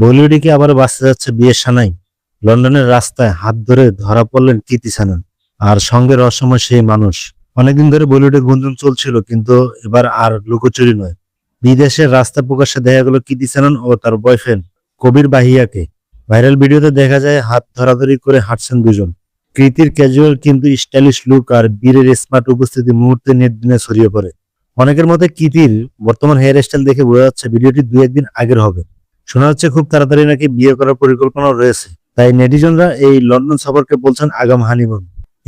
বলিউডে কি আবার বাঁচতে যাচ্ছে বিয়ের সানাই? লন্ডনের রাস্তায় হাত ধরে ধরা পড়লেন কৃতি সানন আর সঙ্গে রহস্যময় সেই মানুষ। অনেকদিন ধরে বলিউডে গুঞ্জন চলছিল, কিন্তু এবার আর লুকোচুরি নয়, বিদেশের রাস্তা প্রকাশ্যে দেখা গেল কৃতি সানন ও তার বয়ফ্রেন্ড কবির বাহিয়াকে। ভাইরাল ভিডিওতে দেখা যায় হাত ধরাধরি করে হাঁটছেন দুজন। কৃতির ক্যাজুয়াল কিন্তু স্টাইলিশ লুক আর বীরের স্মার্ট উপস্থিতি মুহূর্তে নেট দুনিয়ায় ছড়িয়ে পড়ে। অনেকের মতে কৃতির বর্তমান হেয়ার স্টাইল দেখে বোঝা যাচ্ছে ভিডিওটি দু একদিন আগের হবে। শোনা যাচ্ছে খুব তাড়াতাড়ি নাকি বিয়ে করার পরিকল্পনা রয়েছে, তাই নেটিজনরা এই লন্ডন সফরকে বলছেন আগাম হানিমুন।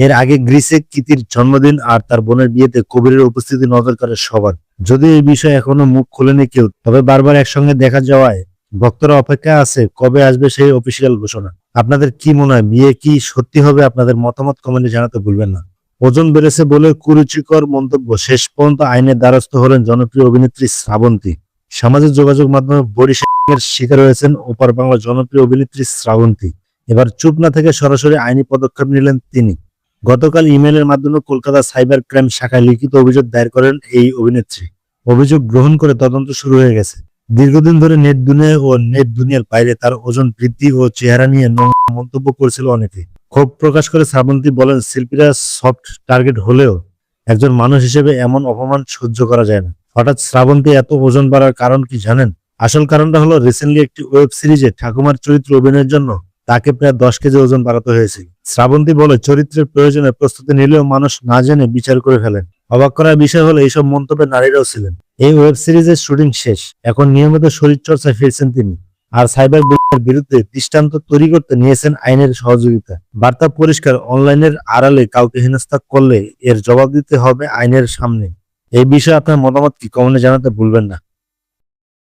এর আগে গ্রিসে কৃতির জন্মদিন আর তার বোনের বিয়েতে কবিরের উপস্থিতি নজর কাড়ে সবার। যদিও এই বিষয়ে এখনো মুখ খোলেনি কেউ, তবে বারবার একসঙ্গে দেখা যাওয়ায় ভক্তরা অপেক্ষা আছে কবে আসবে সেই অফিসিয়াল ঘোষণা। আপনাদের কি মনে হয়, বিয়ে কি সত্যি হবে? আপনাদের মতামত কমেন্টে জানাতে ভুলবেন না। ওজন বেড়েছে বলে কুরুচিকর মন্তব্য, শেষ পর্যন্ত আইনের দ্বারস্থ হলেন জনপ্রিয় অভিনেত্রী শ্রাবন্তী। সামাজিক যোগাযোগ মাধ্যমে বরিশালের শিকার হয়েছেন ওপার বাংলার জনপ্রিয় অভিনেত্রী শ্রাবন্তী। এবার চুপ না থেকে সরাসরি আইনি পদক্ষেপ নিলেন তিনি। গতকাল ইমেইলের মাধ্যমে কলকাতা সাইবার ক্রাইম শাখায় লিখিত অভিযোগ দায়ের করেন এই অভিনেত্রী। অভিযোগ গ্রহণ করে তদন্ত শুরু হয়ে গেছে। দীর্ঘদিন ধরে নেট দুনিয়া ও নেট দুনিয়ার বাইরে তার ওজন বৃদ্ধি ও চেহারা নিয়ে নোংরা মন্তব্য করেছিল অনেকে। ক্ষোভ প্রকাশ করে শ্রাবন্তী বলেন, শিল্পীরা সফট টার্গেট হলেও একজন মানুষ হিসেবে এমন অপমান সহ্য করা যায় না। হঠাৎ শ্রাবন্তী এত ওজন বাড়ার কারণ কি জানেন? আসল কারণটা হলো রিসেন্টলি একটি ওয়েব সিরিজে ঠাকুমার চরিত্র অভিনয়ের জন্য তাকে প্রায় 10 কেজি ওজন বাড়াতে হয়েছে। শ্রাবন্তী বলে, চরিত্রের প্রয়োজনে প্রস্তুতি নিলেও মানুষ না জেনে বিচার করে ফেলেন। অবাক করার বিষয় হলো এইসব মন্তব্যে নারীরাও ছিলেন। এই ওয়েব সিরিজের শুটিং শেষ, এখন নিয়মিত শরীর চর্চায় ফিরছেন তিনি। আর সাইবার বুলিংয়ের বিরুদ্ধে দৃষ্টান্ত তৈরি করতে নিয়েছেন আইনের সহযোগিতা। বার্তা পরিষ্কার, অনলাইনের আড়ালে কাউকে হেনস্থা করলে এর জবাব দিতে হবে আইনের সামনে। এই বিষয়ে আপনার মতামত কি? কমেন্টে জানাতে ভুলবেন না।